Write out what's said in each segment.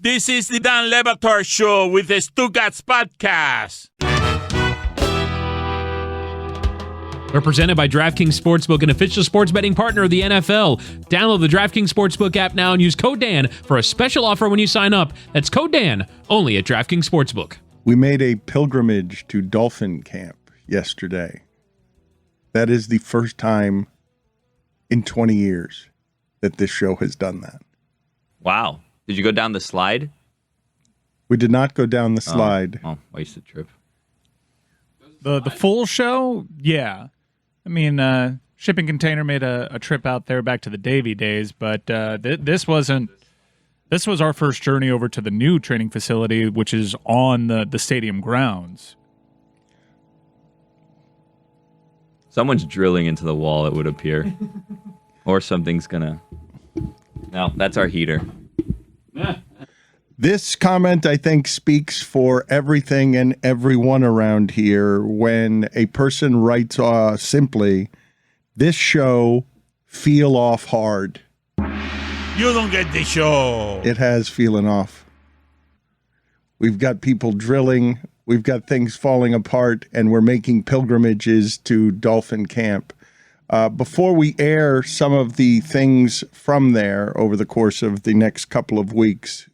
This is the Dan Le Batard Show with the Stugotz podcast. We're presented by DraftKings Sportsbook, an official sports betting partner of the NFL. Download the DraftKings Sportsbook app now and use code Dan for a special offer when you sign up. That's code Dan, only at DraftKings Sportsbook. We made a pilgrimage to Dolphin camp yesterday. That is the first time in 20 years that this show has done that. Wow. Did you go down the slide? We did not go down the slide. Oh, wasted trip. The full show? Yeah. I mean, Shipping Container made a trip out there back to the Davy days, but this wasn't. This was our first journey over to the new training facility, which is on the stadium grounds. Someone's drilling into the wall, it would appear. Or something's gonna... No, that's our heater. This comment, I think, speaks for everything and everyone around here when a person writes simply, this show feel off hard. You don't get the show. It has feeling off. We've got people drilling, we've got things falling apart, and we're making pilgrimages to Dolphin camp. Before we air some of the things from there over the course of the next couple of weeks,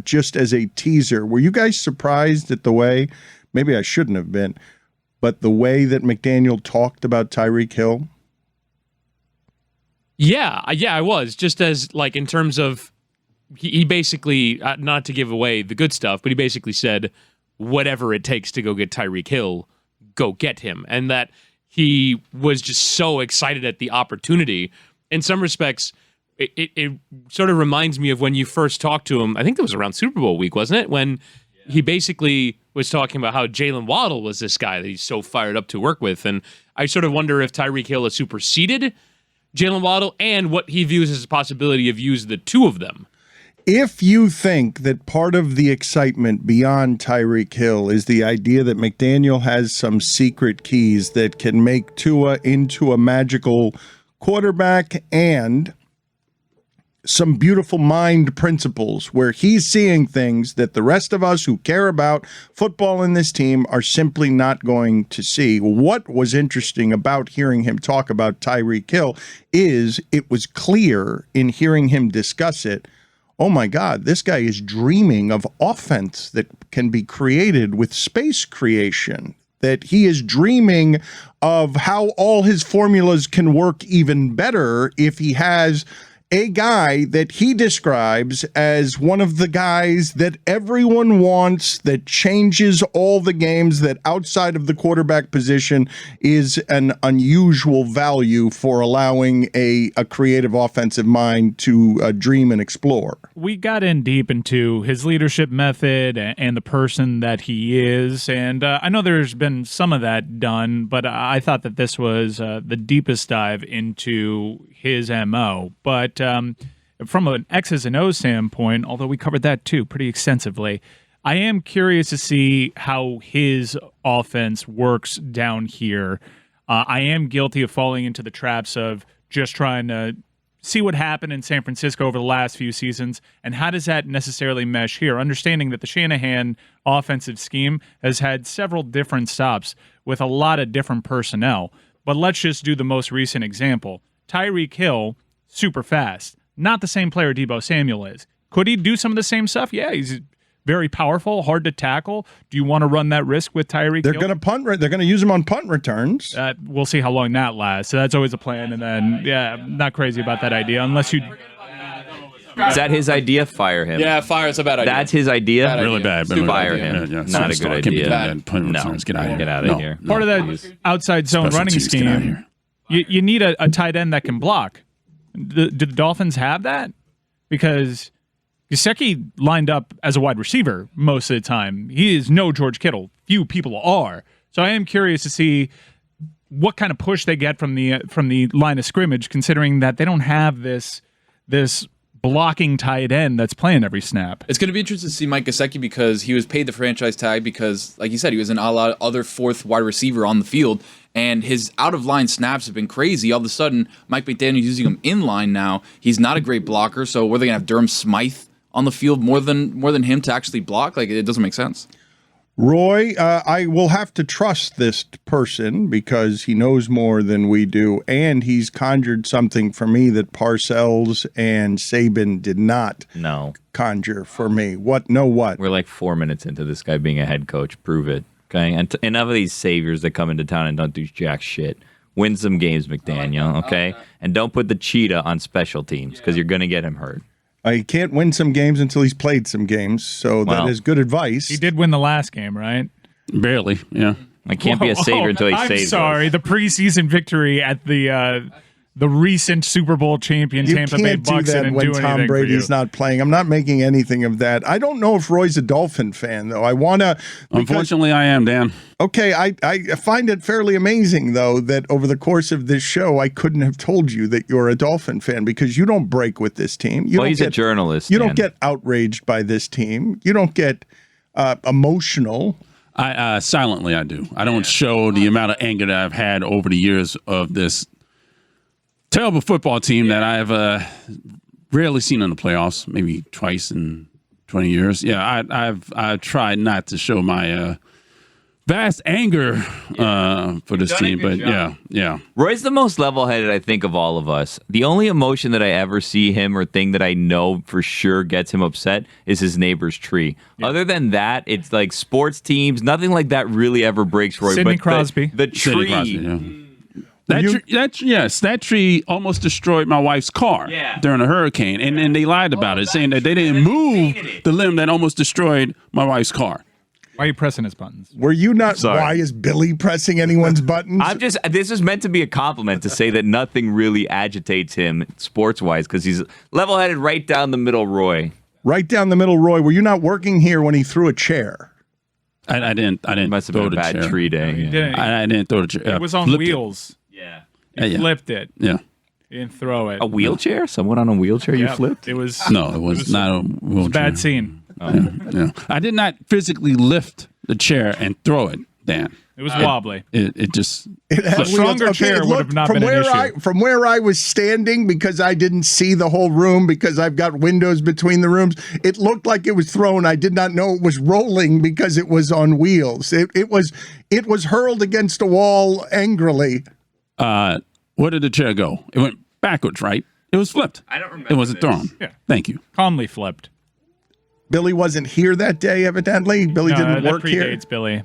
just as a teaser, were you guys surprised at the way, maybe I shouldn't have been, but the way that McDaniel talked about Tyreek Hill? Yeah, I was. Just as, like, in terms of, he basically, not to give away the good stuff, but he basically said, whatever it takes to go get Tyreek Hill, go get him. And that he was just so excited at the opportunity. In some respects, it sort of reminds me of when you first talked to him. I think that was around Super Bowl week, wasn't it? When he basically was talking about how Jalen Waddle was this guy that he's so fired up to work with. And I sort of wonder if Tyreek Hill has superseded Jalen Waddle and what he views as a possibility of using the two of them. If you think that part of the excitement beyond Tyreek Hill is the idea that McDaniel has some secret keys that can make Tua into a magical quarterback and some beautiful mind principles where he's seeing things that the rest of us who care about football in this team are simply not going to see. What was interesting about hearing him talk about Tyreek Hill is it was clear in hearing him discuss it, oh my God, this guy is dreaming of offense that can be created with space creation, that he is dreaming of how all his formulas can work even better if he has a guy that he describes as one of the guys that everyone wants, that changes all the games, that outside of the quarterback position is an unusual value for allowing a creative offensive mind to dream and explore. We got in deep into his leadership method and the person that he is, and I know there's been some of that done, but I thought that this was the deepest dive into his MO. But from an X's and O's standpoint, although we covered that too pretty extensively, I am curious to see how his offense works down here. I am guilty of falling into the traps of just trying to see what happened in San Francisco over the last few seasons, and how does that necessarily mesh here? Understanding that the Shanahan offensive scheme has had several different stops with a lot of different personnel. But let's just do the most recent example. Tyreek Hill, super fast. Not the same player Deebo Samuel is. Could he do some of the same stuff? Yeah, he's very powerful, hard to tackle. Do you want to run that risk with Tyreek Hill? They're going to use him on punt returns. We'll see how long that lasts. So that's always a plan. And then, yeah, I'm not crazy about that idea unless you... Is that his idea? Fire him. Yeah, fire is a bad idea. That's his idea? Bad Really bad. Fire him. Yeah, Not a good idea. No. Get out of here. Get out of here. Part of that outside zone Special running teams, get out of scheme, here. you need a tight end that can block. Do the Dolphins have that? Because Gesicki lined up as a wide receiver most of the time. He is no George Kittle. Few people are. So I am curious to see what kind of push they get from the line of scrimmage, considering that they don't have this blocking tight end that's playing every snap. It's going to be interesting to see Mike Gesicki because he was paid the franchise tag because, like you said, he was an other fourth wide receiver on the field, and his out-of-line snaps have been crazy. All of a sudden, Mike McDaniel is using him in line now. He's not a great blocker, so were they going to have Durham Smythe on the field more than him to actually block. Like, it doesn't make sense. Roy, I will have to trust this person because he knows more than we do, and he's conjured something for me that Parcells and Saban did not conjure for me. What? No, what? We're like 4 minutes into this guy being a head coach. Prove it. Okay, and enough of these saviors that come into town and don't do jack shit. Win some games, McDaniel, okay? And don't put the cheetah on special teams because you're going to get him hurt. He can't win some games until he's played some games, so that is good advice. He did win the last game, right? Barely, yeah. I can't be a savior until he saves. I'm sorry, the preseason victory at the recent Super Bowl champion Tampa Bay Bucks didn't do anything for you. Tom Brady's not playing. I'm not making anything of that. I don't know if Roy's a Dolphin fan, though. I want to. Unfortunately, I am, Dan. Okay, I find it fairly amazing, though, that over the course of this show, I couldn't have told you that you're a Dolphin fan because you don't break with this team. He's a journalist. You don't get outraged by this team. You don't get emotional. Silently, I do. I don't show the amount of anger that I've had over the years of this terrible football team that I've rarely seen in the playoffs, maybe twice in 20 years. Yeah, I've tried not to show my vast anger for this team, but yeah. Roy's the most level-headed, I think, of all of us. The only emotion that I ever see him or thing that I know for sure gets him upset is his neighbor's tree. Yeah. Other than that, it's like sports teams. Nothing like that really ever breaks Roy. Sidney Crosby. The tree. Sidney Crosby, yeah. That tree almost destroyed my wife's car during a hurricane, and they lied about it, saying that they didn't move the limb that almost destroyed my wife's car. Why are you pressing his buttons? Were you not? Sorry. Why is Billy pressing anyone's buttons? This is meant to be a compliment to say that nothing really agitates him sports-wise because he's level-headed right down the middle, Roy. Right down the middle, Roy. Were you not working here when he threw a chair? I didn't. Must have been a bad tree day. No, I didn't throw the chair. It was on wheels. Yeah. You flipped it. Yeah. You didn't throw it. A wheelchair? Someone on a wheelchair you flipped? It was not a wheelchair. It was a bad scene. Yeah. I did not physically lift the chair and throw it, Dan. It was wobbly. It just a stronger chair would have not been an issue. From where I was standing, because I didn't see the whole room, because I've got windows between the rooms, it looked like it was thrown. I did not know it was rolling because it was on wheels. It was hurled against a wall angrily. Where did the chair go? It went backwards, right? It was flipped. I don't remember. It wasn't thrown. Yeah. Thank you. Calmly flipped. Billy wasn't here that day, evidently. Billy didn't work here. That predates Billy.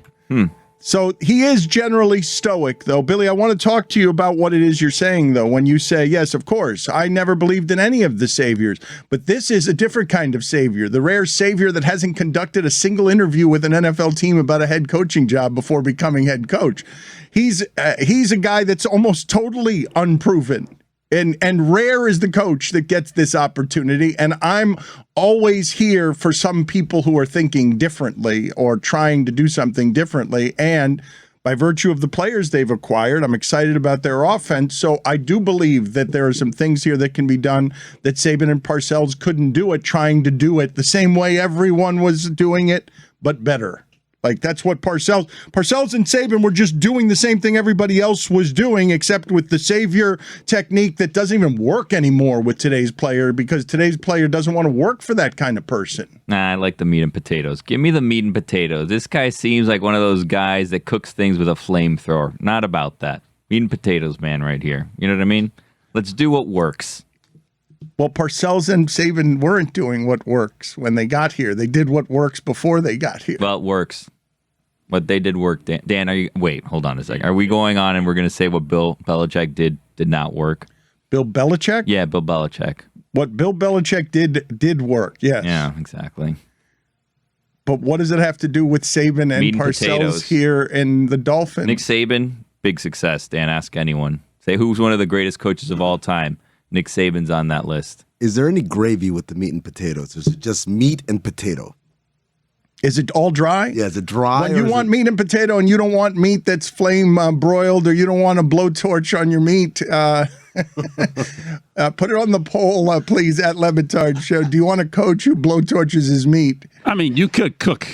So he is generally stoic, though. Billy, I want to talk to you about what it is you're saying, though, when you say, yes, of course, I never believed in any of the saviors. But this is a different kind of savior, the rare savior that hasn't conducted a single interview with an NFL team about a head coaching job before becoming head coach. He's a guy that's almost totally unproven. And rare is the coach that gets this opportunity. And I'm always here for some people who are thinking differently or trying to do something differently. And by virtue of the players they've acquired, I'm excited about their offense. So I do believe that there are some things here that can be done that Saban and Parcells couldn't do it, trying to do it the same way everyone was doing it, but better. Like, that's what Parcells and Saban were just doing the same thing everybody else was doing, except with the savior technique that doesn't even work anymore with today's player, because today's player doesn't want to work for that kind of person. Nah, I like the meat and potatoes. Give me the meat and potatoes. This guy seems like one of those guys that cooks things with a flamethrower. Not about that. Meat and potatoes, man, right here. You know what I mean? Let's do what works. Well, Parcells and Saban weren't doing what works when they got here. They did what works before they got here. Well, it works. What they did work. Dan, hold on a second. Are we going on and we're going to say what Bill Belichick did not work? Bill Belichick? Yeah, Bill Belichick. What Bill Belichick did work, yes. Yeah, exactly. But what does it have to do with Saban and Parcells here and the Dolphins? Nick Saban, big success, Dan. Ask anyone. Say who's one of the greatest coaches of all time. Nick Saban's on that list. Is there any gravy with the meat and potatoes? Is it just meat and potato? Is it all dry? Yeah, is it dry? When you want meat and potato and you don't want meat that's flame broiled, or you don't want a blowtorch on your meat, put it on the poll, please, at Le Batard Show. Do you want a coach who blowtorches his meat? I mean, you could cook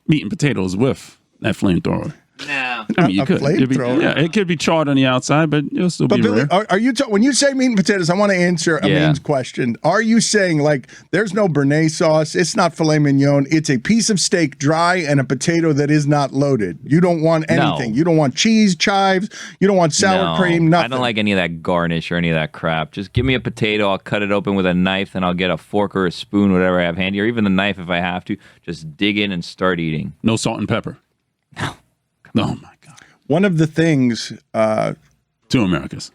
meat and potatoes with that flamethrower. No. Yeah. I mean, you A could. flamethrower. Yeah, it could be charred on the outside, but it'll still But be Billy, rare. are you when you say meat and potatoes? I want to answer Amin's question. Are you saying like there's no béarnaise sauce? It's not filet mignon. It's a piece of steak, dry, and a potato that is not loaded. You don't want anything. No. You don't want cheese, chives. You don't want sour cream. Nothing. I don't like any of that garnish or any of that crap. Just give me a potato. I'll cut it open with a knife, and I'll get a fork or a spoon, whatever I have handy, or even the knife if I have to. Just dig in and start eating. No salt and pepper. No. Oh, my God. One of the things, 2 Americas.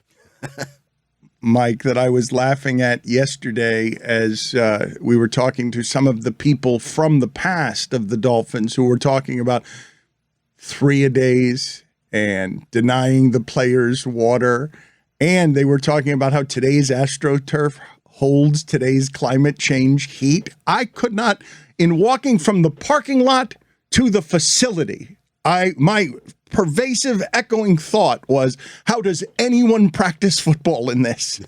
Mike, that I was laughing at yesterday as we were talking to some of the people from the past of the Dolphins who were talking about 3-a-days and denying the players water. And they were talking about how today's AstroTurf holds today's climate change heat. I could not, in walking from the parking lot to the facility, my pervasive echoing thought was, how does anyone practice football in this?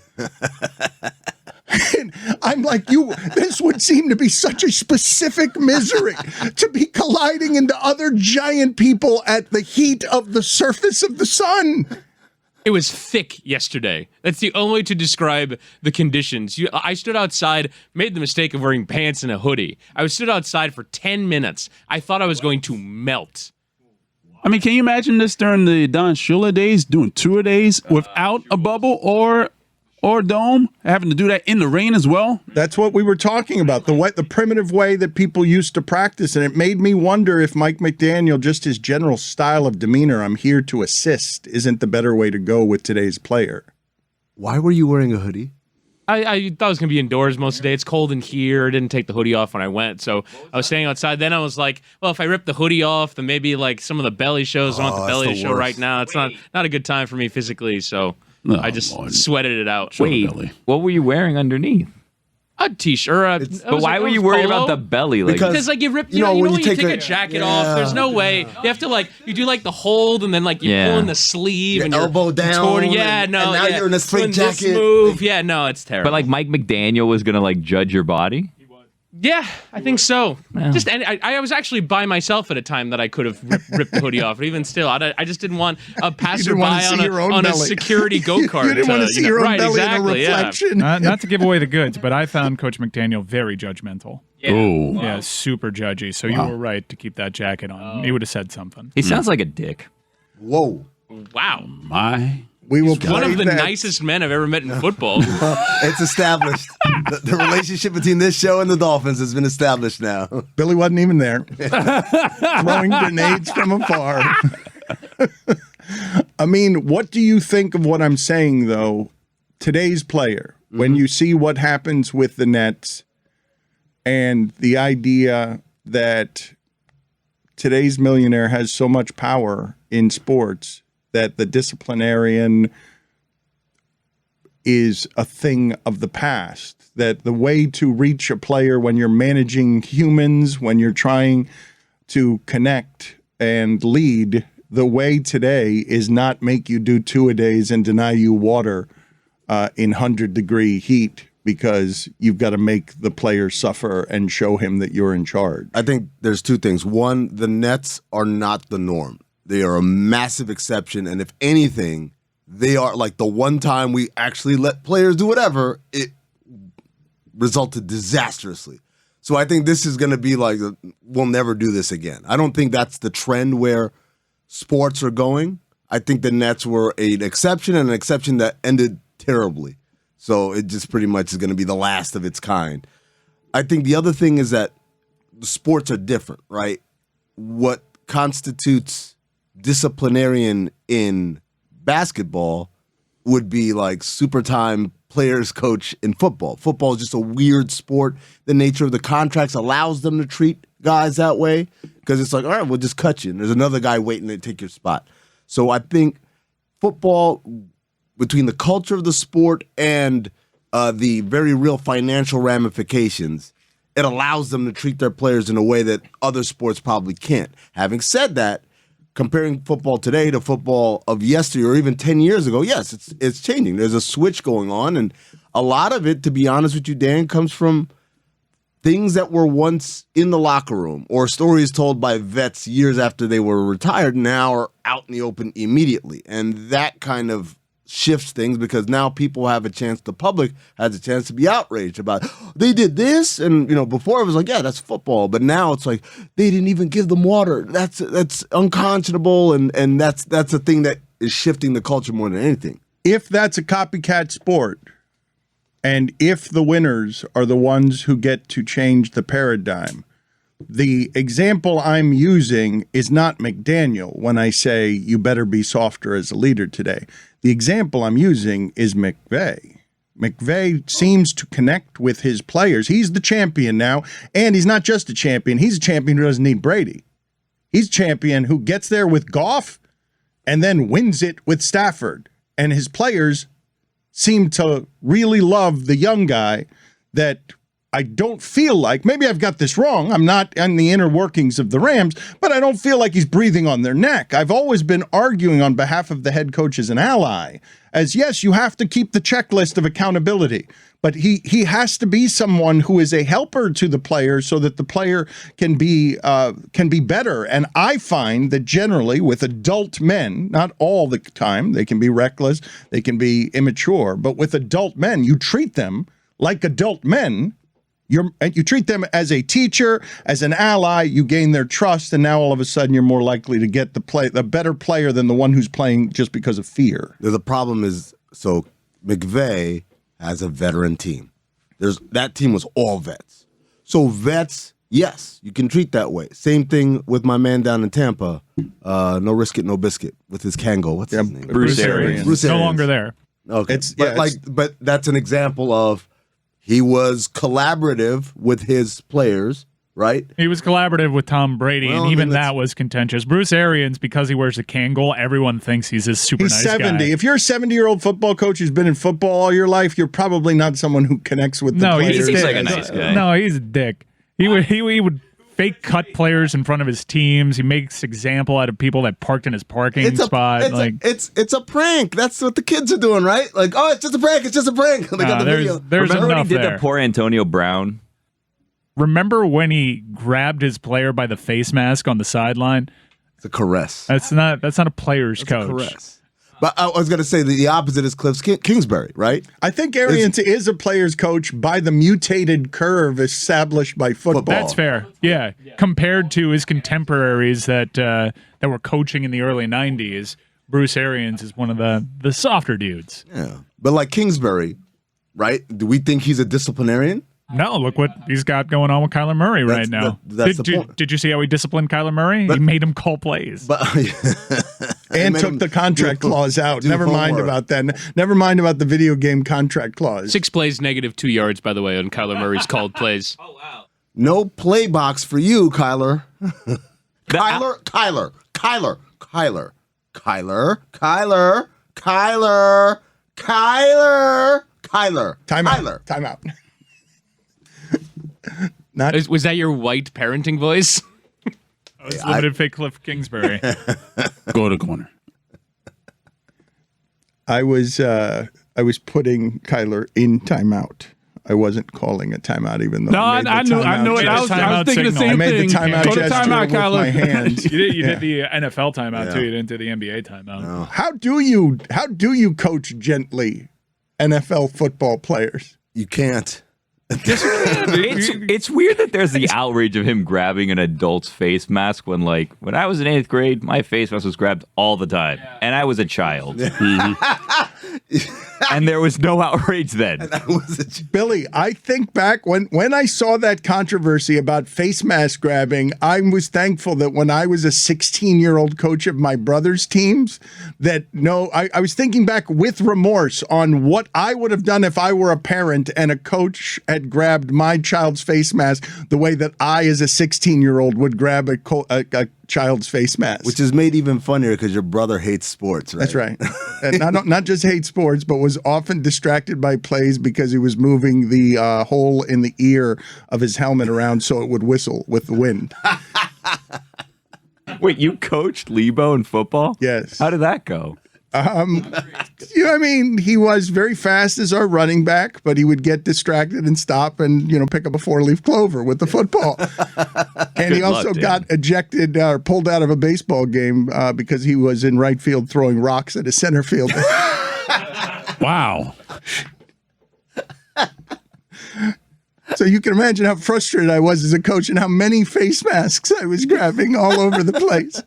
And I'm like, this would seem to be such a specific misery to be colliding into other giant people at the heat of the surface of the sun. It was thick yesterday. That's the only way to describe the conditions. I stood outside, made the mistake of wearing pants and a hoodie. I stood outside for 10 minutes. I thought I was going to melt. I mean, can you imagine this during the Don Shula days, doing 2-a-days without a bubble or dome, having to do that in the rain as well? That's what we were talking about, the primitive way that people used to practice. And it made me wonder if Mike McDaniel, just his general style of demeanor, I'm here to assist, isn't the better way to go with today's player. Why were you wearing a hoodie? I thought I was going to be indoors most of the day. It's cold in here. I didn't take the hoodie off when I went. So I was staying outside. Then I was like, well, if I rip the hoodie off, then maybe like some of the belly shows. I want the belly to show right now. It's not a good time for me physically. So I just sweated it out. Wait, what were you wearing underneath? A t-shirt. But why were you worried about the belly? Like, because like you rip, you know when you take a jacket off, there's no way. You have to like, you do like the hold and then like you pull in the sleeve your and elbow down. And now you're in a straight jacket. jacket. Move. Yeah, no, it's terrible. but like Mike McDaniel was gonna like judge your body. Yeah, I think so. Just I was actually by myself at a time that I could have ripped the hoodie off. But even still, I just didn't want a passerby on a security go-kart. You didn't want to see your own belly in a reflection. Not to give away the goods, but I found Coach McDaniel very judgmental. Oh. Yeah, super judgy. So you were right to keep that jacket on. He would have said something. He sounds like a dick. Whoa. Wow. We will One of the that. nicest men I've ever met in football. It's established. The relationship between this show and the Dolphins has been established now. Billy wasn't even there. Throwing grenades from afar. I mean, what do you think of what I'm saying, though? Today's player, when you see what happens with the Nets and the idea that today's millionaire has so much power in sports that the disciplinarian is a thing of the past, that the way to reach a player when you're managing humans, when you're trying to connect and lead, the way today is not make you do 2-a-days and deny you water in 100-degree heat because you've got to make the player suffer and show him that you're in charge. I think there's two things. One, the Nets are not the norm. They are a massive exception, and if anything, they are like the one time we actually let players do whatever, it resulted disastrously. So I think this is going to be like, we'll never do this again. I don't think that's the trend where sports are going. I think the Nets were an exception, and an exception that ended terribly. So it just pretty much is going to be the last of its kind. I think the other thing is that the sports are different, right? What constitutes disciplinarian in basketball would be like super time players coach in football. Football is just a weird sport. The nature of the contracts allows them to treat guys that way because it's like, all right, we'll just cut you. And there's another guy waiting to take your spot. So I think football, between the culture of the sport and the very real financial ramifications, it allows them to treat their players in a way that other sports probably can't. Having said that, comparing football today to football of yesteryear or even 10 years ago, yes, it's changing. There's a switch going on, and a lot of it, to be honest with you, Dan, comes from things that were once in the locker room or stories told by vets years after they were retired now are out in the open immediately. And that kind of shifts things because now people have a chance, the public has a chance to be outraged about they did this, and before it was like, yeah, that's football, but now it's like they didn't even give them water. That's unconscionable, and that's a thing that is shifting the culture more than anything. If that's a copycat sport, and if the winners are the ones who get to change the paradigm, the example I'm using is not McDaniel when I say you better be softer as a leader today. The example I'm using is McVay. McVay seems to connect with his players. He's the champion now, and he's not just a champion. He's a champion who doesn't need Brady. He's a champion who gets there with Goff and then wins it with Stafford. And his players seem to really love the young guy that I don't feel like, maybe I've got this wrong, I'm not on the inner workings of the Rams, but I don't feel like he's breathing on their neck. I've always been arguing on behalf of the head coach as an ally, as yes, you have to keep the checklist of accountability, but he has to be someone who is a helper to the player so that the player can be better. And I find that generally with adult men, not all the time, they can be reckless, they can be immature, but with adult men, you treat them like adult men. You treat them as a teacher, as an ally, you gain their trust, and now all of a sudden you're more likely to get the better player than the one who's playing just because of fear. The problem is, so McVay has a veteran team. That team was all vets. So vets, yes, you can treat that way. Same thing with my man down in Tampa, no risk it, no biscuit, with his Kango. What's his name? Bruce Arians. No longer there. Okay, but that's an example of he was collaborative with his players, right? He was collaborative with Tom Brady, and even that was contentious. Bruce Arians, because he wears a Kangol, everyone thinks he's this super nice 70. guy. If you're a 70-year-old football coach who's been in football all your life, you're probably not someone who connects with the players. He seems like a nice guy. No, he's a dick. He would fake cut players in front of his teams. He makes example out of people that parked in his parking spot. It's a prank. That's what the kids are doing, right? Like, oh, it's just a prank. It's just a prank. They got the video. Remember when he did the poor Antonio Brown? Remember when he grabbed his player by the face mask on the sideline? It's a caress. That's not a player's coach. A caress. But I was going to say the opposite is Cliff Kingsbury, right? I think Arians is a player's coach by the mutated curve established by football. That's fair. Yeah. Compared to his contemporaries that were coaching in the early 90s, Bruce Arians is one of the softer dudes. Yeah. But like Kingsbury, right? Do we think he's a disciplinarian? No, look what he's got going on with Kyler Murray right now. Did you see how he disciplined Kyler Murray? He made him call plays. And took the contract clause out. Never mind about that. Never mind about the video game contract clause. 6 plays, -2 yards, by the way, on Kyler Murray's called plays. Oh, wow. No play box for you, Kyler. Kyler. Time out. Was that your white parenting voice? I was limited fake Cliff Kingsbury. Go to corner. I was putting Kyler in timeout. I wasn't calling a timeout, even though I knew it. I was thinking the same thing. I made the timeout Go to gesture timeout, with Kyler. my hands. You did the NFL timeout too. You didn't do the NBA timeout. No. How do you coach gently NFL football players? You can't. It's weird that there's the outrage of him grabbing an adult's face mask when I was in 8th grade, my face mask was grabbed all the time, and I was a child. And there was no outrage then. Billy, I think back when I saw that controversy about face mask grabbing, I was thankful that when I was a 16-year-old coach of my brother's teams, I was thinking back with remorse on what I would have done if I were a parent and a coach had grabbed my child's face mask the way that I, as a 16-year-old, would grab a child's face mask. Which is made even funnier because your brother hates sports, right? That's right. And not just hates sports, but was often distracted by plays because he was moving the hole in the ear of his helmet around so it would whistle with the wind. Wait, you coached Lebo in football? Yes. How did that go? I mean, he was very fast as our running back, but he would get distracted and stop and, pick up a 4-leaf clover with the football. And he also got ejected or pulled out of a baseball game because he was in right field throwing rocks at a center fielder. Wow. So you can imagine how frustrated I was as a coach and how many face masks I was grabbing all over the place.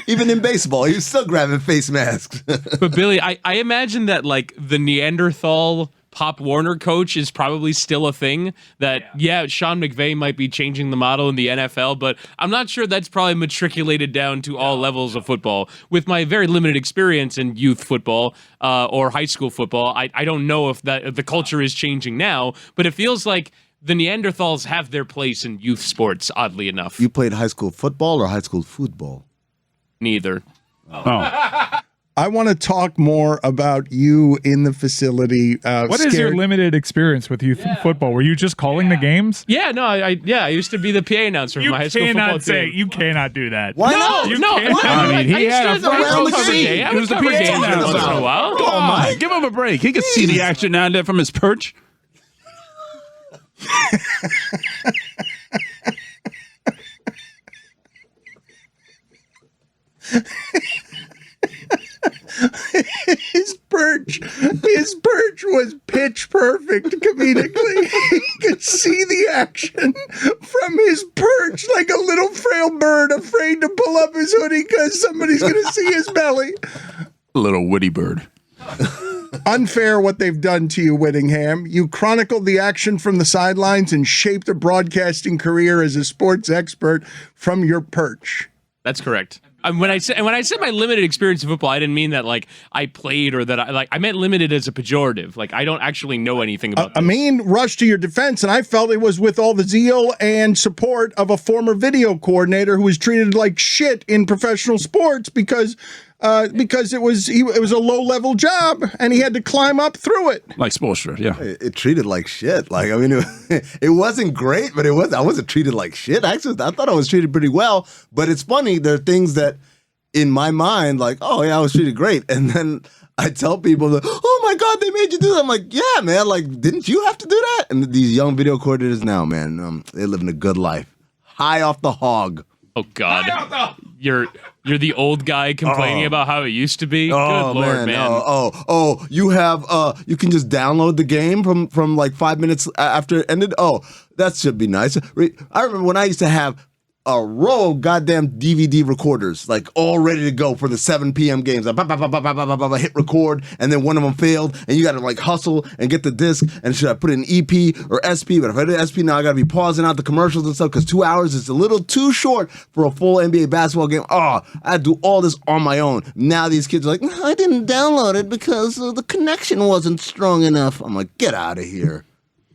Even in baseball, he was still grabbing face masks. But Billy, I imagine that like the Neanderthal Pop Warner coach is probably still a thing. That Sean McVay might be changing the model in the NFL, but I'm not sure that's probably matriculated down to all levels of football. With my very limited experience in youth football or high school football, I don't know if the culture is changing now, but it feels like the Neanderthals have their place in youth sports, oddly enough. You played high school football or high school football? Neither. Oh. I want to talk more about you in the facility. What is your limited experience with youth football? Were you just calling the games? Yeah, no, I used to be the PA announcer for my high school football team. You cannot do that. Why not? I mean, he had a around the game. He was the PA announcer once in a while. Come on, give him a break. He can see the action now and then from his perch. His perch was pitch perfect comedically. He could see the action from his perch like a little frail bird afraid to pull up his hoodie because somebody's going to see his belly. A little witty bird. Unfair what they've done to you, Whittingham. You chronicled the action from the sidelines and shaped a broadcasting career as a sports expert from your perch. That's correct. When I said my limited experience in football, I didn't mean that like I played or that I meant limited as a pejorative. Like I don't actually know anything about this. Amin rushed to your defense, and I felt it was with all the zeal and support of a former video coordinator who was treated like shit in professional sports because it was a low-level job and he had to climb up through it. Like Spoelstra, yeah. It treated like shit. Like, I mean, it wasn't great, but I wasn't treated like shit. Actually, I thought I was treated pretty well. But it's funny, there are things that in my mind, like, oh yeah, I was treated great. And then I tell people that, oh my God, they made you do that. I'm like, yeah, man, like, didn't you have to do that? And these young video coordinators now, man, they're living a good life. High off the hog. Oh God, you're the old guy complaining about how it used to be. Good Lord, man. You have you can just download the game from like 5 minutes after it ended. Oh, that should be nice. I remember when I used to have a row of goddamn DVD recorders, like all ready to go for the 7 p.m. games. Like, hit record, and then one of them failed, and you got to like hustle and get the disc. And should I put it in EP or SP? But if I did SP now, I got to be pausing out the commercials and stuff because 2 hours is a little too short for a full NBA basketball game. Oh, I do all this on my own. Now these kids are like, I didn't download it because the connection wasn't strong enough. I'm like, get out of here.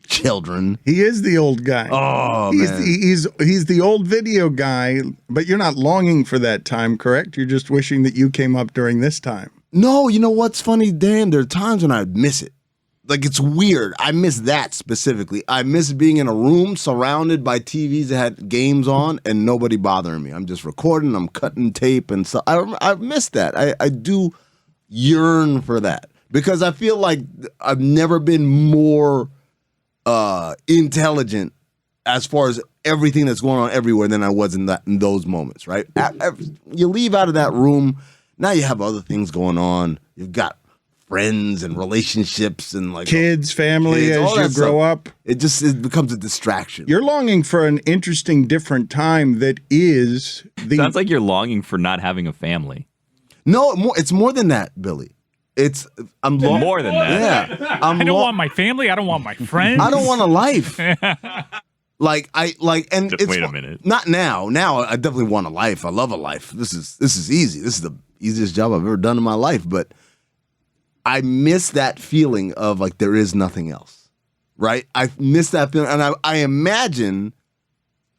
Children. He is the old guy. Oh, man. He's the old video guy, but you're not longing for that time, correct? You're just wishing that you came up during this time. No, you know what's funny, Dan? There are times when I miss it. Like, it's weird. I miss that specifically. I miss being in a room surrounded by TVs that had games on and nobody bothering me. I'm just recording, I'm cutting tape and stuff. I miss that. I do yearn for that because I feel like I've never been more intelligent as far as everything that's going on everywhere than I was in those moments, right? You leave out of that room, now you have other things going on. You've got friends and relationships and like kids, family, as you grow up. It becomes a distraction. You're longing for an interesting, different time that is the... Sounds like you're longing for not having a family. No, it's more than that, Billy. I'm more than that. Yeah, I don't want my family. I don't want my friends. I don't want a life. And wait it's a minute. Not now. Now I definitely want a life. I love a life. This is easy. This is the easiest job I've ever done in my life. But I miss that feeling of like there is nothing else. Right? I miss that feeling, and I imagine,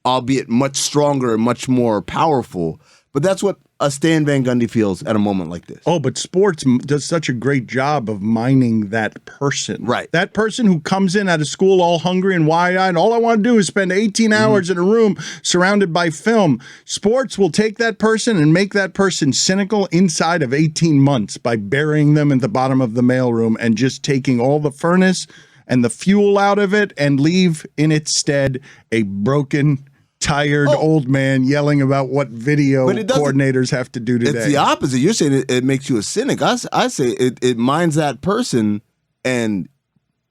albeit much stronger and much more powerful. But that's what a Stan Van Gundy feels at a moment like this. Oh, but sports does such a great job of mining that person. Right. That person who comes in out of school all hungry and wide-eyed, all I want to do is spend 18 hours in a room surrounded by film. Sports will take that person and make that person cynical inside of 18 months by burying them at the bottom of the mailroom and just taking all the furnace and the fuel out of it and leave in its stead a broken, tired old man yelling about what video coordinators have to do today. It's the opposite. You're saying it makes you a cynic. I say it minds that person and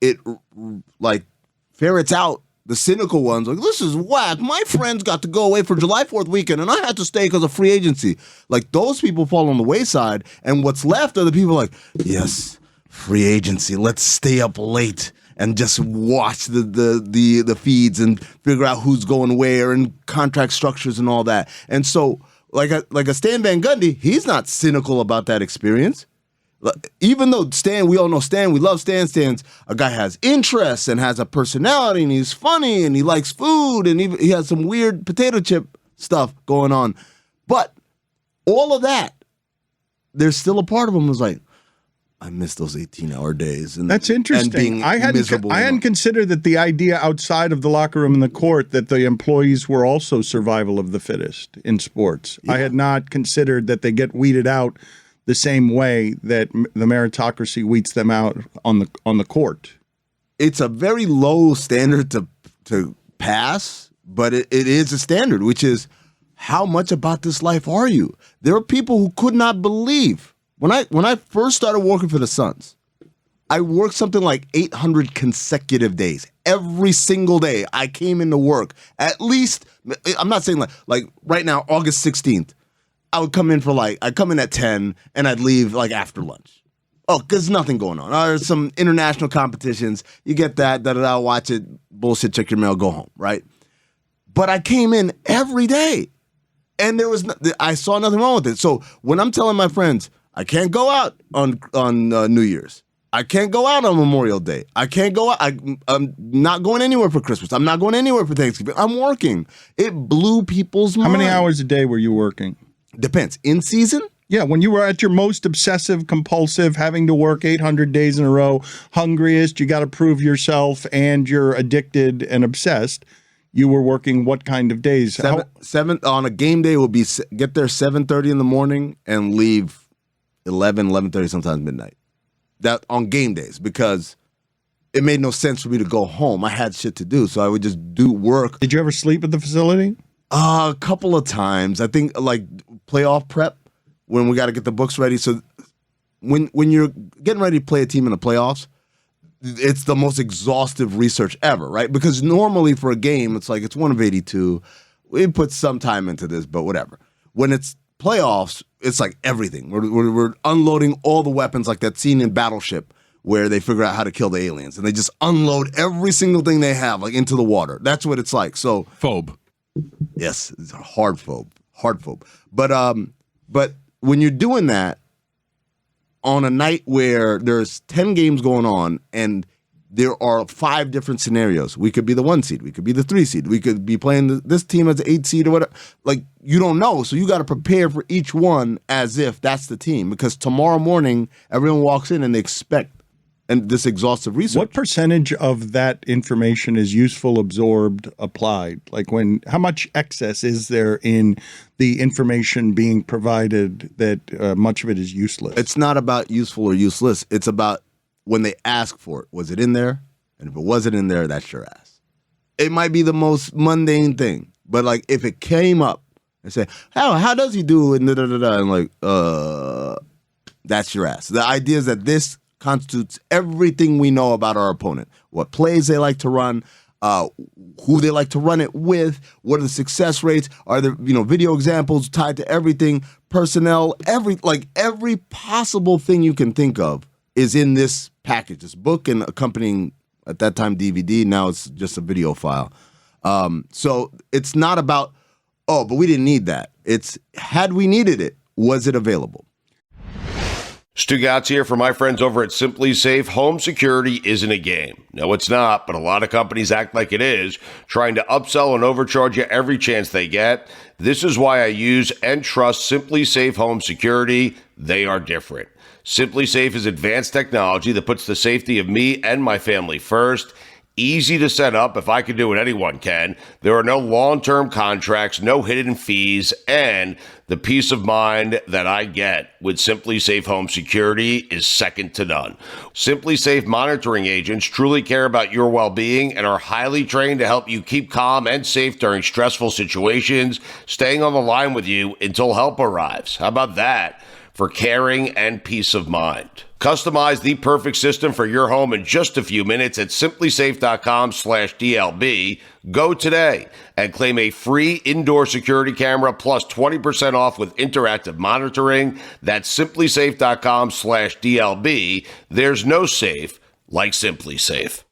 it like ferrets out the cynical ones. Like, this is whack. My friends got to go away for July 4th weekend and I had to stay because of free agency. Like, those people fall on the wayside, and what's left are the people like, yes, free agency. Let's stay up late and just watch the feeds and figure out who's going where and contract structures and all that. And so, like a Stan Van Gundy, he's not cynical about that experience. Even though Stan, we all know Stan, we love Stan. Stan's a guy has interests and has a personality and he's funny and he likes food and he has some weird potato chip stuff going on. But all of that, there's still a part of him who's like, I miss those 18-hour days. And that's interesting. I hadn't considered that the idea outside of the locker room and the court that the employees were also survival of the fittest in sports. Yeah. I had not considered that they get weeded out the same way that the meritocracy weeds them out on the court. It's a very low standard to pass, but it is a standard, which is how much about this life are you? There are people who could not believe. When I first started working for the Suns, I worked something like 800 consecutive days. Every single day I came into work, at least, I'm not saying like right now, August 16th, I would come in I'd come in at 10 and I'd leave like after lunch. Oh, because nothing going on. There's some international competitions. You get that, watch it, bullshit, check your mail, go home, right? But I came in every day and I saw nothing wrong with it. So when I'm telling my friends, I can't go out on New Year's. I can't go out on Memorial Day. I can't go out. I'm not going anywhere for Christmas. I'm not going anywhere for Thanksgiving. I'm working. It blew people's minds. How many hours a day were you working? Depends. In season? Yeah, when you were at your most obsessive, compulsive, having to work 800 days in a row, hungriest, you got to prove yourself, and you're addicted and obsessed. You were working what kind of days? Seven on a game day would be get there 7:30 in the morning and leave 11:30, sometimes midnight. That on game days, because it made no sense for me to go home. I had shit to do, so I would just do work. Did you ever sleep at the facility? A couple of times. I think like playoff prep when we got to get the books ready. So when you're getting ready to play a team in the playoffs, it's the most exhaustive research ever, right? Because normally for a game, it's like it's 1 of 82. We put some time into this, but whatever. When it's playoffs, it's like everything. We're unloading all the weapons, like that scene in Battleship where they figure out how to kill the aliens, and they just unload every single thing they have, like into the water. That's what it's like. So phobe. Yes, it's a hard phobe. But when you're doing that on a night where there's 10 games going on and there are 5 different scenarios. We could be the 1 seed. We could be the 3 seed. We could be playing this team as the 8 seed or whatever. Like, you don't know. So you got to prepare for each one as if that's the team. Because tomorrow morning, everyone walks in and they expect this exhaustive research. What percentage of that information is useful, absorbed, applied? Like how much excess is there in the information being provided that much of it is useless? It's not about useful or useless. It's about when they ask for it, was it in there? And if it wasn't in there, that's your ass. It might be the most mundane thing, but like if it came up and say, how does he do it? And like, that's your ass. The idea is that this constitutes everything we know about our opponent. What plays they like to run, who they like to run it with, what are the success rates, are there video examples tied to everything, personnel, every possible thing you can think of is in this package, this book and accompanying, at that time, DVD. Now it's just a video file. So it's not about, but we didn't need that. It's, had we needed it, was it available? Stugotz here for my friends over at Simply Safe. Home security isn't a game. No, it's not, but a lot of companies act like it is, trying to upsell and overcharge you every chance they get. This is why I use and trust Simply Safe Home Security. They are different. Simply Safe is advanced technology that puts the safety of me and my family first. Easy to set up. If I can do it, anyone can. There are no long-term contracts, no hidden fees, and the peace of mind that I get with Simply Safe Home Security is second to none. Simply Safe monitoring agents truly care about your well-being and are highly trained to help you keep calm and safe during stressful situations, staying on the line with you until help arrives. How about that? For caring and peace of mind. Customize the perfect system for your home in just a few minutes at simplysafe.com/DLB. Go today and claim a free indoor security camera plus 20% off with interactive monitoring. That's simplysafe.com/DLB. There's no safe like Simply Safe.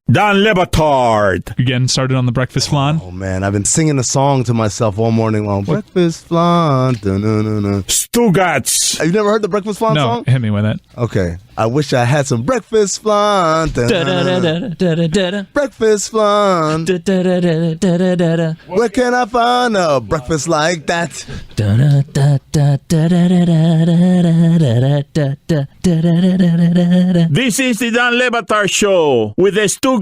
Dan Le Batard. You getting started on the breakfast flan? Oh man, I've been singing a song to myself all morning long. Breakfast flan. Dun-dun-dun-dun. Stugotz. Have you never heard the breakfast flan song? No, hit me with it. Okay. I wish I had some breakfast flan. Dun-dun-dun-dun. Breakfast flan. Where can I find a breakfast like that? This is the Dan Le Batard Show with the Stugotz.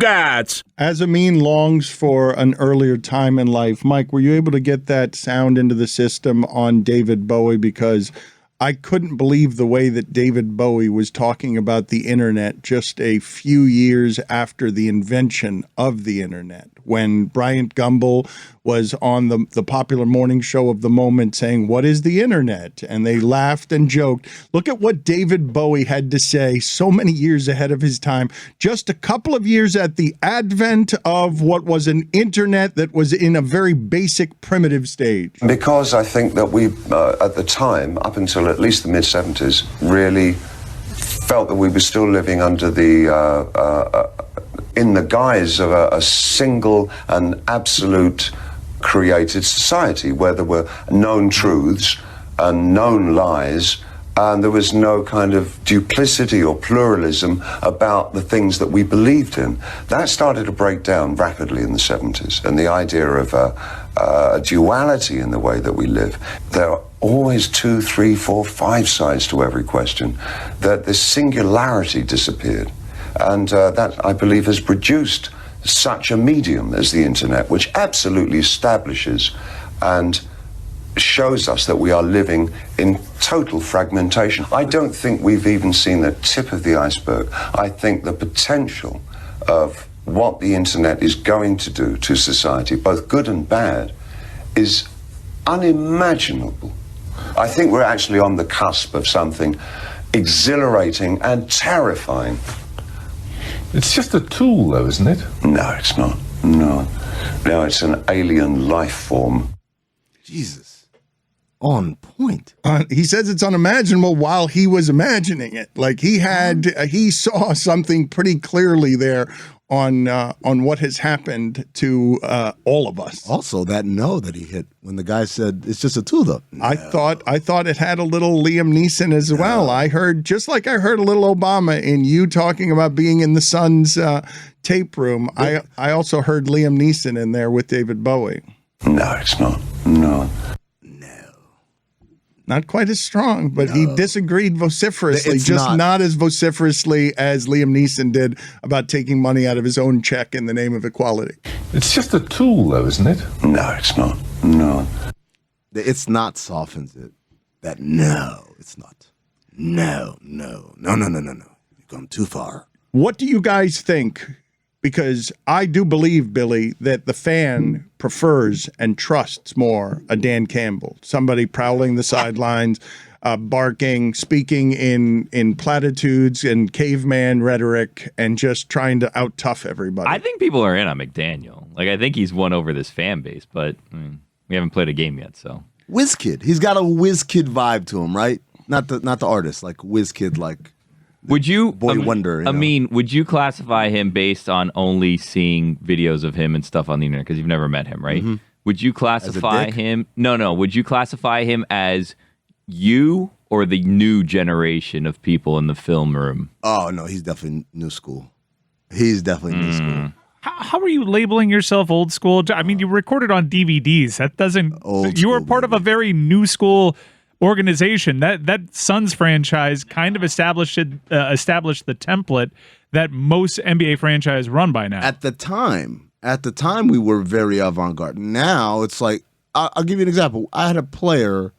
As Amin longs for an earlier time in life, Mike, were you able to get that sound into the system on David Bowie? Because I couldn't believe the way that David Bowie was talking about the internet just a few years after the invention of the internet, when Bryant Gumbel was on the popular morning show of the moment saying, "What is the internet?" And they laughed and joked. Look at what David Bowie had to say so many years ahead of his time, just a couple of years at the advent of what was an internet that was in a very basic, primitive stage. Because I think that we, at the time, up until at least the mid-70s, really felt that we were still living under in the guise of a single and absolute created society where there were known truths and known lies, and there was no kind of duplicity or pluralism about the things that we believed in. That started to break down rapidly in the 70s, and the idea of a duality in the way that we live. There are always 2, 3, 4, 5 sides to every question, that this singularity disappeared. And that, I believe, has produced such a medium as the internet, which absolutely establishes and shows us that we are living in total fragmentation. I don't think we've even seen the tip of the iceberg. I think the potential of what the internet is going to do to society, both good and bad, is unimaginable. I think we're actually on the cusp of something exhilarating and terrifying. It's just a tool, though, isn't it? No, it's not. No, it's an alien life form. Jesus. On point. He says it's unimaginable while he was imagining it. Like he saw something pretty clearly there on what has happened to all of us. Also, that no that he hit when the guy said it's just a tool, though. No. I thought it had a little Liam Neeson as well. I heard, just like I heard a little Obama in you talking about being in the Sun's tape room. I also heard Liam Neeson in there with David Bowie. No, it's not. No. Not quite as strong, but he disagreed vociferously, It's just not. not as vociferously as Liam Neeson did about taking money out of his own check in the name of equality. It's just a tool, though, isn't it? No, it's not. No. It's not softens it. That no, it's not. No. You've gone too far. What do you guys think? Because I do believe, Billy, that the fan prefers and trusts more a Dan Campbell, somebody prowling the sidelines, barking, speaking in platitudes and caveman rhetoric, and just trying to out-tough everybody. I think people are in on McDaniel. Like, I think he's won over this fan base, but we haven't played a game yet, so. WizKid. He's got a WizKid vibe to him, right? Not the artist, like WizKid, like. Would you, Boy Wonder? I mean, would you classify him based on only seeing videos of him and stuff on the internet? Because you've never met him, right? Mm-hmm. Would you classify him? No. Would you classify him as you or the new generation of people in the film room? Oh no, he's definitely new school. He's definitely new school. How are you labeling yourself old school? I mean, you recorded on DVDs. That doesn't. You were part of a very new school organization. That Suns franchise kind of established the template that most NBA franchise run by now. At the time, we were very avant-garde. Now it's like, I'll give you an example. I had a player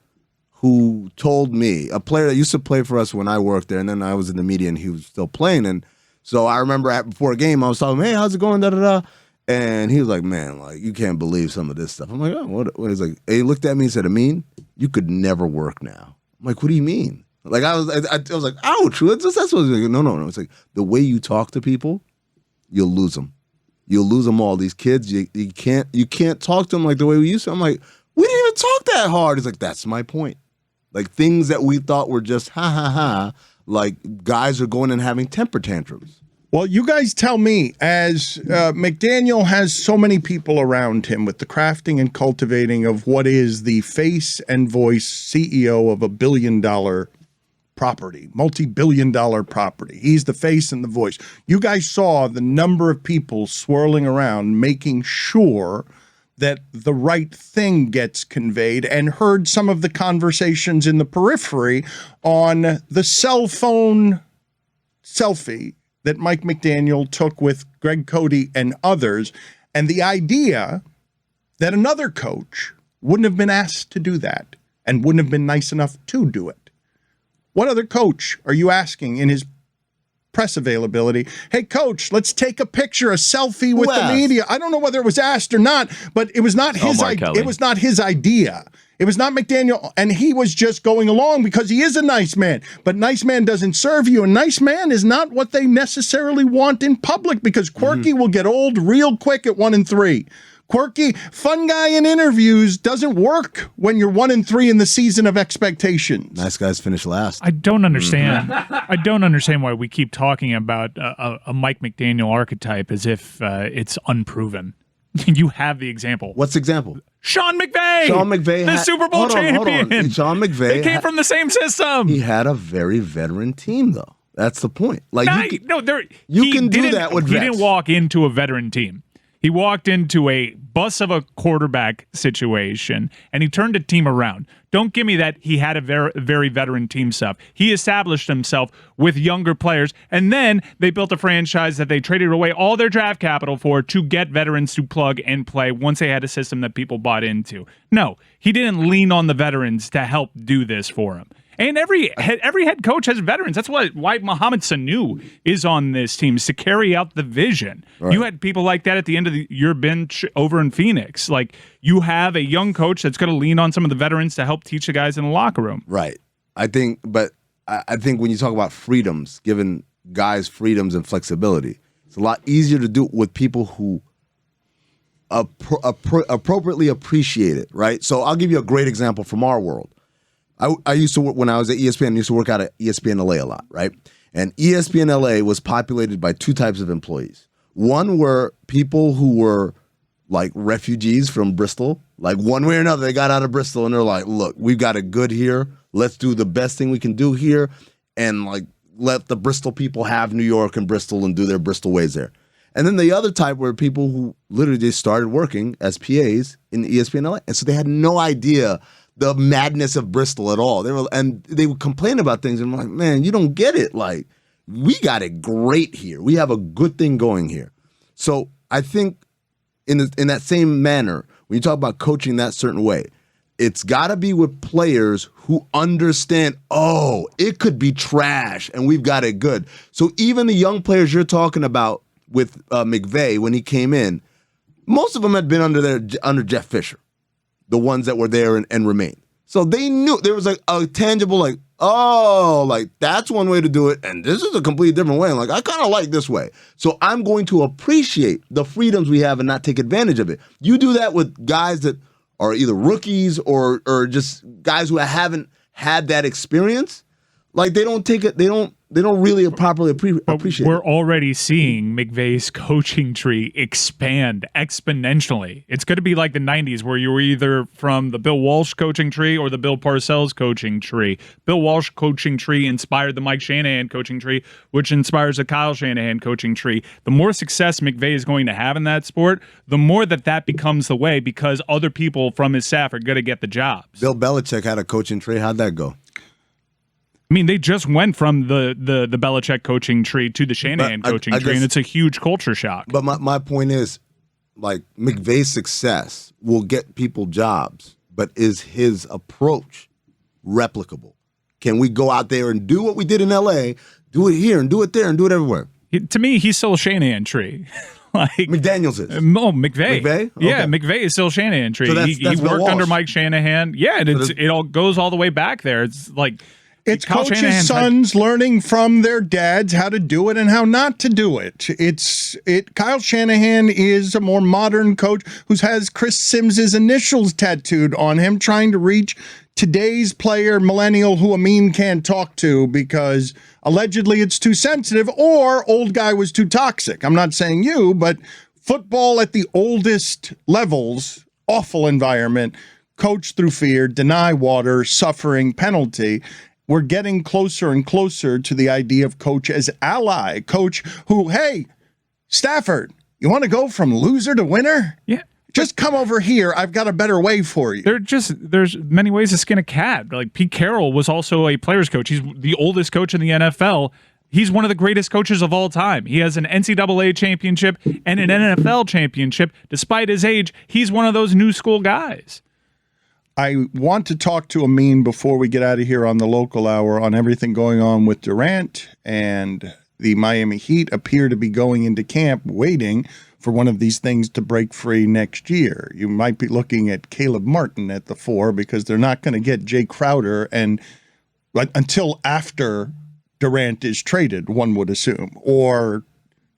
who told me, a player that used to play for us when I worked there, and then I was in the media and he was still playing, and so I remember before a game, I was talking, hey, how's it going, da-da-da? And he was like, man, like, you can't believe some of this stuff. I'm like, oh, what? He's like, he looked at me and said, Amin, you could never work now. I'm like, what do you mean? Like, I was like, ouch. That's what he's like, no. It's like, the way you talk to people, you'll lose them. You'll lose them all. These kids, you can't talk to them like the way we used to. I'm like, we didn't even talk that hard. He's like, that's my point. Like, things that we thought were just ha, like guys are going and having temper tantrums. Well, you guys tell me, as McDaniel has so many people around him with the crafting and cultivating of what is the face and voice CEO of a billion-dollar property, multi-billion-dollar property. He's the face and the voice. You guys saw the number of people swirling around making sure that the right thing gets conveyed, and heard some of the conversations in the periphery on the cell phone selfie that Mike McDaniel took with Greg Cody and others, and the idea that another coach wouldn't have been asked to do that and wouldn't have been nice enough to do it. What other coach are you asking in his press availability, hey, coach, let's take a picture, a selfie with the media? I don't know whether it was asked or not, but it was not his idea. It was not his idea. It was not McDaniel, and he was just going along because he is a nice man. But nice man doesn't serve you, and nice man is not what they necessarily want in public, because quirky will get old real quick at 1 and 3. Quirky, fun guy in interviews doesn't work when you're 1 and 3 in the season of expectations. Nice guys finish last. I don't understand. I don't understand why we keep talking about a Mike McDaniel archetype as if it's unproven. You have the example. What's the example? Sean McVay. The Super Bowl champion. Hold on. Sean McVay. They came from the same system. He had a very veteran team, though. That's the point. Like you can do that with vets. He didn't walk into a veteran team. He walked into a bus of a quarterback situation, and he turned the team around. Don't give me that he had a very, very veteran team stuff. He established himself with younger players, and then they built a franchise that they traded away all their draft capital for to get veterans to plug and play once they had a system that people bought into. No, he didn't lean on the veterans to help do this for him. And every head coach has veterans. That's why Mohamed Sanu is on this team, is to carry out the vision. Right. You had people like that at the end of your bench over in Phoenix. Like, you have a young coach that's going to lean on some of the veterans to help teach the guys in the locker room. Right. I think when you talk about freedoms, giving guys freedoms and flexibility, it's a lot easier to do it with people who appropriately appreciate it, right? So I'll give you a great example from our world. I used to work, when I was at ESPN, I used to work out at ESPN LA a lot, right? And ESPN LA was populated by two types of employees. One were people who were like refugees from Bristol. Like, one way or another, they got out of Bristol and they're like, look, we've got it good here. Let's do the best thing we can do here, and like let the Bristol people have New York and Bristol and do their Bristol ways there. And then the other type were people who literally just started working as PAs in ESPN LA. And so they had no idea the madness of Bristol at all. They would complain about things, and I'm like, man, you don't get it. Like, we got it great here. We have a good thing going here. So I think in that same manner, when you talk about coaching that certain way, it's got to be with players who understand, oh, it could be trash, and we've got it good. So even the young players you're talking about with McVay when he came in, most of them had been under Jeff Fisher, the ones that were there and remained. So they knew there was like a tangible, like, oh, like that's one way to do it, and this is a completely different way. And like, I kind of like this way. So I'm going to appreciate the freedoms we have and not take advantage of it. You do that with guys that are either rookies or just guys who haven't had that experience. Like they don't take it. They don't really properly appreciate. We're already seeing McVay's coaching tree expand exponentially. It's going to be like the 90s where you were either from the Bill Walsh coaching tree or the Bill Parcells coaching tree. Bill Walsh coaching tree inspired the Mike Shanahan coaching tree, which inspires the Kyle Shanahan coaching tree. The more success McVay is going to have in that sport, the more that becomes the way because other people from his staff are going to get the jobs. Bill Belichick had a coaching tree. How'd that go? I mean, they just went from the Belichick coaching tree to the Shanahan coaching tree, and it's a huge culture shock. But my point is, like, McVay's success will get people jobs, but is his approach replicable? Can we go out there and do what we did in L.A., do it here and do it there and do it everywhere? To me, he's still a Shanahan tree. Like McDaniels is. No, McVay. McVay? Okay. Yeah, McVay is still Shanahan tree. So he worked under Mike Shanahan. Yeah, and it all goes all the way back there. It's like... It's coaches' sons learning from their dads how to do it and how not to do it. Kyle Shanahan is a more modern coach who has Chris Sims's initials tattooed on him, trying to reach today's player, millennial, who Amin can't talk to because allegedly it's too sensitive or old guy was too toxic. I'm not saying you, but football at the oldest levels, awful environment, coach through fear, deny water, suffering, penalty. We're getting closer and closer to the idea of coach as ally, coach who, hey, Stafford, you want to go from loser to winner? Yeah. Just come over here. I've got a better way for you. There's many ways to skin a cat. Like Pete Carroll was also a player's coach. He's the oldest coach in the NFL. He's one of the greatest coaches of all time. He has an NCAA championship and an NFL championship. Despite his age, he's one of those new school guys. I want to talk to Amin before we get out of here on the local hour on everything going on with Durant, and the Miami Heat appear to be going into camp waiting for one of these things to break free next year. You might be looking at Caleb Martin at the 4 because they're not going to get Jay Crowder until after Durant is traded, one would assume, or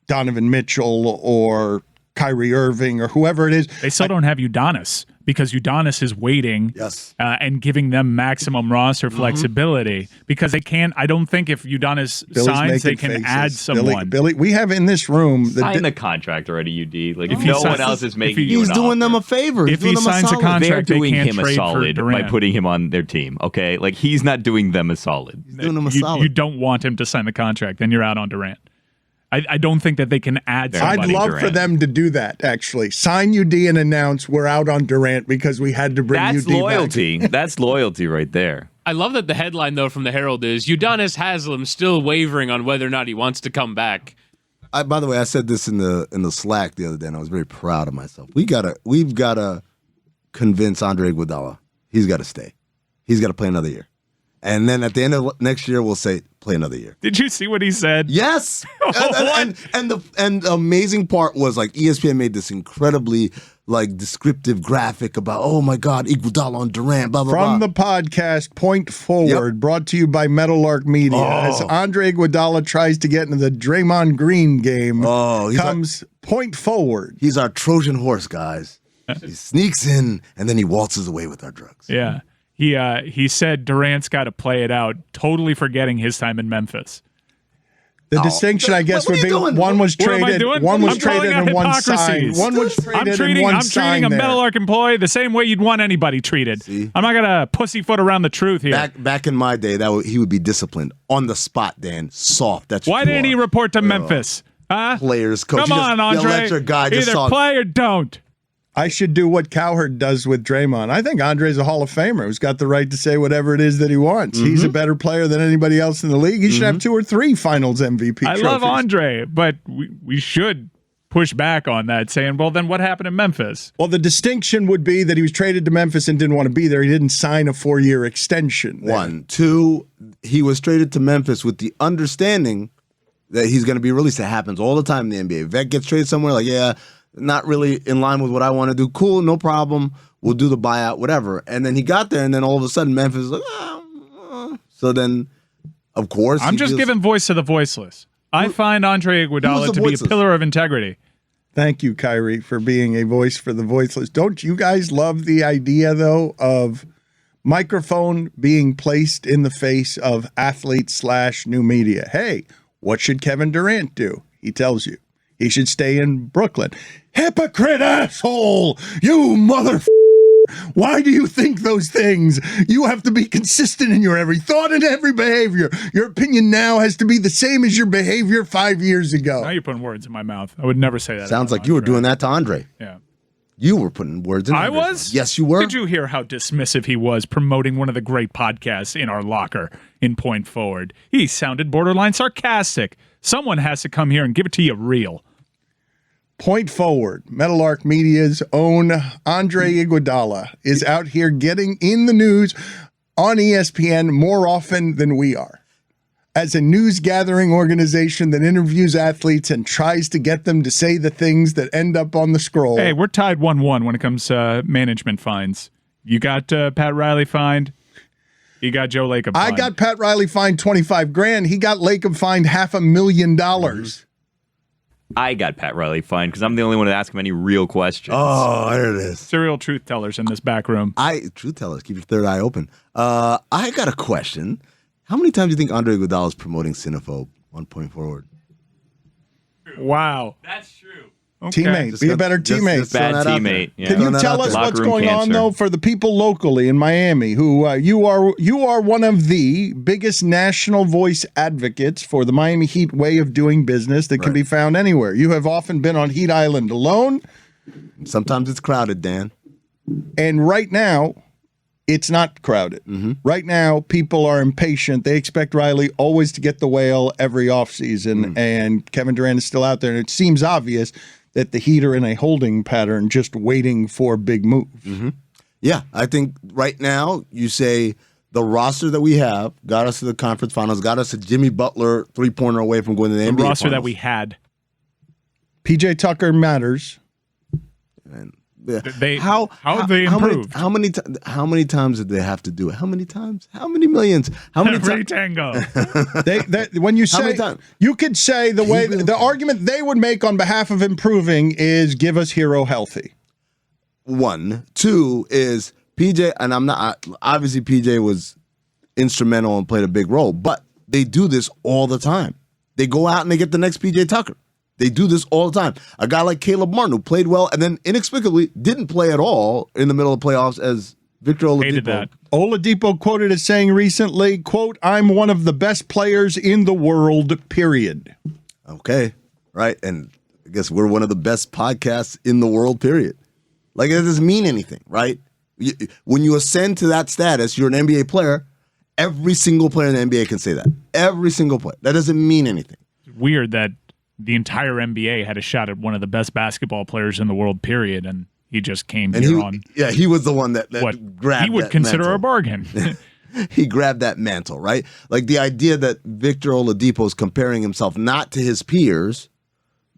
Donovan Mitchell or Kyrie Irving or whoever it is. They still don't have Udonis because Udonis is waiting and giving them maximum roster flexibility because they can't. I don't think if Udonis signs, they can add someone. Billy, we have in this room sign the contract already, UD. Like if no one else is making you he's doing them a favor. If he signs a contract, they're doing they can't him a trade solid for by putting him on their team. Okay, like he's not doing them a solid. He's doing them a solid. You don't want him to sign the contract, then you're out on Durant. I don't think that they can add somebody. I'd love for them to do that, actually. Sign UD and announce we're out on Durant because we had to bring UD loyalty. back. That's loyalty right there. I love that the headline, though, from the Herald is Udonis Haslem still wavering on whether or not he wants to come back. By the way, I said this in the Slack the other day, and I was very proud of myself. We've got to convince Andre Iguodala he's got to stay. He's got to play another year. And then at the end of next year, we'll say, play another year. Did you see what he said? Yes. and the amazing part was like ESPN made this incredibly like descriptive graphic about, oh my God, Iguodala on Durant, blah, blah, From blah. the podcast Point Forward, brought to you by Meadowlark Media, as Andre Iguodala tries to get into the Draymond Green game, comes Point Forward. He's our Trojan horse, guys. He sneaks in, and then he waltzes away with our drugs. Yeah. He said Durant's got to play it out, totally forgetting his time in Memphis. The distinction, I guess, would be one was traded, and one signed. One was traded and one I'm signed. treating a Meadowlark employee the same way you'd want anybody treated. See? I'm not gonna pussyfoot around the truth here. Back in my day, he would be disciplined on the spot, Dan. Soft. That's why didn't he report to Memphis? Huh? Players, coach. Come on, Andre. Let your guy just either play or don't. I should do what Cowherd does with Draymond. I think Andre's a Hall of Famer who's got the right to say whatever it is that he wants. He's a better player than anybody else in the league. He should have 2 or 3 Finals MVP trophies. I love Andre, but we should push back on that, saying, well, then what happened in Memphis? Well, the distinction would be that he was traded to Memphis and didn't want to be there. He didn't sign a 4-year extension. 1. 2, he was traded to Memphis with the understanding that he's going to be released. It happens all the time in the NBA. Vet gets traded somewhere, like, not really in line with what I want to do. Cool, no problem. We'll do the buyout, whatever. And then he got there, and then all of a sudden Memphis is like, So then, of course, I'm just giving voice to the voiceless. I find Andre Iguodala to be a pillar of integrity. Thank you, Kyrie, for being a voice for the voiceless. Don't you guys love the idea, though, of Microphone being placed in the face of athletes / new media. Hey, what should Kevin Durant do? He tells you he should stay in Brooklyn. Hypocrite asshole! You Why do you think those things? You have to be consistent in your every thought and every behavior. Your opinion now has to be the same as your behavior 5 years ago. Now you're putting words in my mouth. I would never say that. Sounds like you were doing that to Andre. Yeah. You were putting words in. I Andre's was? mouth. Yes, you were. Did you hear how dismissive he was promoting one of the great podcasts in our locker in Point Forward? He sounded borderline sarcastic. Someone has to come here and give it to you real. Point Forward, Meadowlark Media's own Andre Iguodala is out here getting in the news on ESPN more often than we are. As a news gathering organization that interviews athletes and tries to get them to say the things that end up on the scroll. Hey, we're tied 1-1 when it comes to management fines. You got Pat Riley fined. You got Joe Lacob fined. I got Pat Riley fined $25,000. He got Lacob fined $500,000. I got Pat Riley fined because I'm the only one to ask him any real questions. Oh, there it is. Serial truth tellers in this back room. Truth tellers, keep your third eye open. I got a question. How many times do you think Andre Iguodala is promoting Cinephobe on Point Forward? Wow. That's true. Okay. Teammate. Be a better teammate. Bad teammate. Yeah. Can you tell us what's going on, though, for the people locally in Miami who you are one of the biggest national voice advocates for the Miami Heat way of doing business that can be found anywhere. You have often been on Heat Island alone. Sometimes it's crowded, Dan. And right now, it's not crowded. Right now, people are impatient. They expect Riley always to get the whale every offseason, and Kevin Durant is still out there. And it seems obvious that the Heat are in a holding pattern, just waiting for big moves. Yeah, I think right now you say the roster that we have got us to the conference finals, got us a Jimmy Butler three-pointer away from going to the NBA The roster finals. that we had. PJ Tucker matters. And how have they improved? How many times did they have to do it? How many times? How many millions? How many Every times? tango. When you How many say, times? you could say the argument they would make on behalf of improving is give us Hero healthy. 1. 2 is PJ, and I'm not, obviously PJ was instrumental and played a big role, but they do this all the time. They go out and they get the next PJ Tucker. They do this all the time. A guy like Caleb Martin, who played well and then inexplicably didn't play at all in the middle of the playoffs as Victor Oladipo. Hated that. Oladipo quoted as saying recently, quote, "I'm one of the best players in the world, period." Okay, right. And I guess we're one of the best podcasts in the world, period. Like, it doesn't mean anything, right? When you ascend to that status, you're an NBA player. Every single player in the NBA can say that. Every single player. That doesn't mean anything. It's weird that the entire NBA had a shot at one of the best basketball players in the world, period, and he just came And here he, on yeah, he was the one that what grabbed he would that consider mantle. a bargain. He grabbed that mantle, right? Like the idea that Victor Oladipo is comparing himself not to his peers,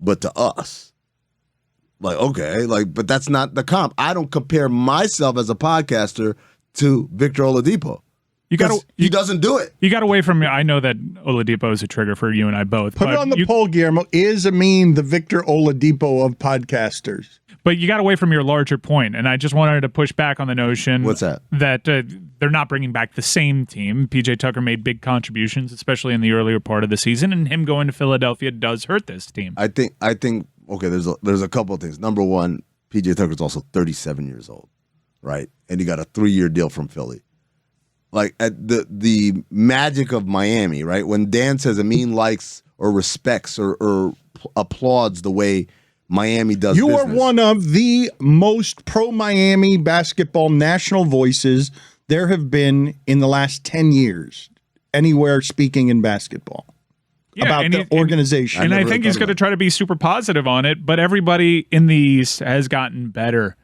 but to us. Like, okay, but that's not the comp. I don't compare myself as a podcaster to Victor Oladipo. He doesn't do it. You got away from me. I know that Oladipo is a trigger for you and I both. Put it on the poll, Guillermo. Is Amin the Victor Oladipo of podcasters? But you got away from your larger point, and I just wanted to push back on the notion. What's that? That they're not bringing back the same team. PJ Tucker made big contributions, especially in the earlier part of the season, and him going to Philadelphia does hurt this team. I think. Okay, there's a couple of things. Number one, PJ Tucker's also 37 years old, right? And he got a 3-year deal from Philly. Like at the magic of Miami, right? When Dan says Amin likes or respects or applauds the way Miami does you business. are one of the most pro-Miami basketball national voices there have been in the last 10 years, anywhere speaking in basketball. About the organization. And I think he's going to try to be super positive on it, but everybody in the East has gotten better.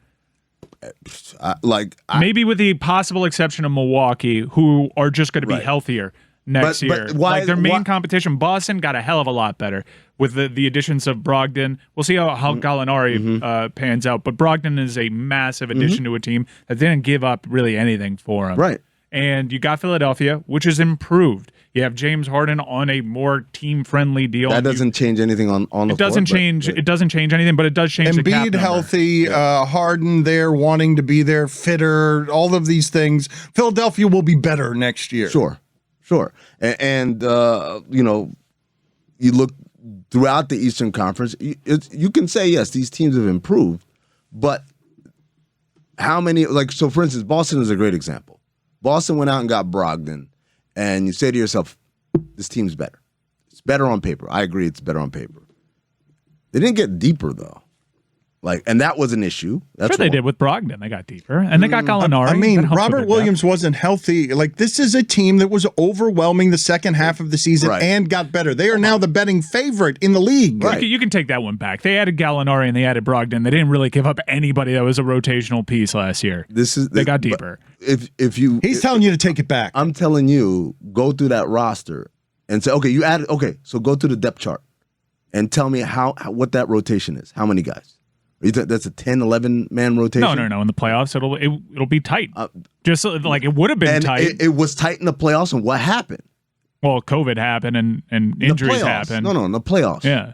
Maybe with the possible exception of Milwaukee, who are just going to be healthier next year. But why, like their main competition, Boston, got a hell of a lot better with the additions of Brogdon. We'll see how Gallinari pans out, but Brogdon is a massive addition to a team that didn't give up really anything for him. Right. And you got Philadelphia, which is improved. You have James Harden on a more team-friendly deal. That doesn't change anything on the It doesn't court, change. It doesn't change anything, but it does change the cap Embiid number. healthy, Harden there wanting to be there, fitter, all of these things. Philadelphia will be better next year. Sure. And you know, you look throughout the Eastern Conference, you can say, yes, these teams have improved, but how many, like, so for instance, Boston is a great example. Boston went out and got Brogdon, and you say to yourself, this team's better. It's better on paper. I agree it's better on paper. They didn't get deeper, though. Like, and that was an issue. That's Sure, they did with Brogdon. They got deeper, and they got Gallinari. I mean, That helps with Robert their Williams wasn't healthy. Like, this is a team that was overwhelming the second half of the season and got better. They are now the betting favorite in the league. Right. You can take that one back. They added Gallinari and they added Brogdon. They didn't really give up anybody that was a rotational piece last year. They got deeper. He's telling you to take it back. I'm telling you, go through that roster and say, okay, you added. Okay, so go to the depth chart and tell me what that rotation is. How many guys? That's a 10, 11 man rotation? No. In the playoffs, it'll be tight. Just like it would have been tight. It was tight in the playoffs, and what happened? Well, COVID happened and injuries happened. No, in the playoffs. Yeah.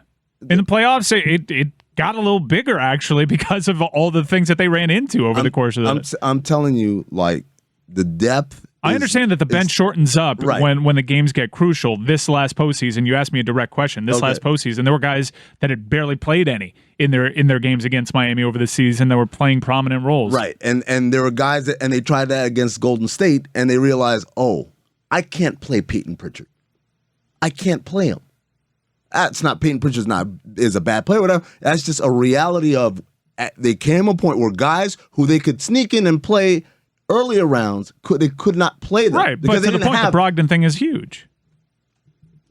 In the playoffs, it got a little bigger, actually, because of all the things that they ran into over the course of the I'm telling you, like, the depth. I understand that the bench shortens up when the games get crucial. This last postseason, you asked me a direct question. Last postseason, there were guys that had barely played any in their games against Miami over the season that were playing prominent roles. Right, and there were guys and they tried that against Golden State, and they realized, oh, I can't play Peyton Pritchard. I can't play him. That's not Peyton Pritchard is a bad player, whatever. That's just a reality of they came a point where guys who they could sneak in and play earlier rounds could not play them. Right, but to the point, the Brogdon thing is huge.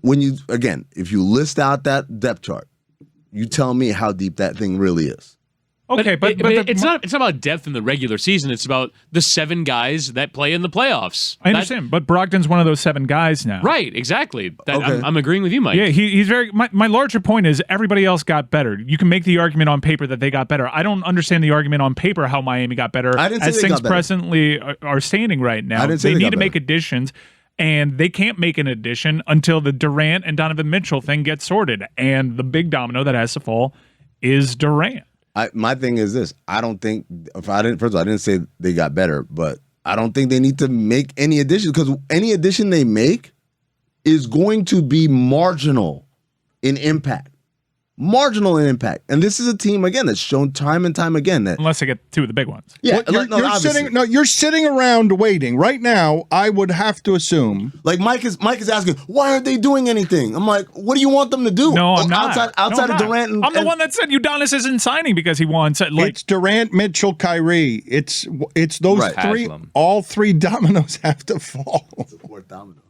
If you list out that depth chart, you tell me how deep that thing really is. Okay, but it's not about depth in the regular season. It's about the 7 guys that play in the playoffs. I understand, but Brogdon's one of those 7 guys now. Right, exactly. I'm agreeing with you, Mike. Yeah, he's very. My larger point is everybody else got better. You can make the argument on paper that they got better. I don't understand the argument on paper how Miami got better. I didn't say as things presently are standing right now. I didn't say they need to better. make additions. And they can't make an addition until the Durant and Donovan Mitchell thing gets sorted. And the big domino that has to fall is Durant. My thing is this. I don't think I didn't say they got better, but I don't think they need to make any additions because any addition they make is going to be marginal in impact. And this is a team again that's shown time and time again that unless they get 2 of the big ones. Yeah, you're sitting around waiting right now. I would have to assume, like Mike is asking, why aren't they doing anything? I'm like, what do you want them to do? No, I'm not. Outside of Durant, I'm the one that said Udonis isn't signing because he wants it. It's Durant, Mitchell, Kyrie. It's those three. Haslam. All 3 dominoes have to fall. Fourth domino.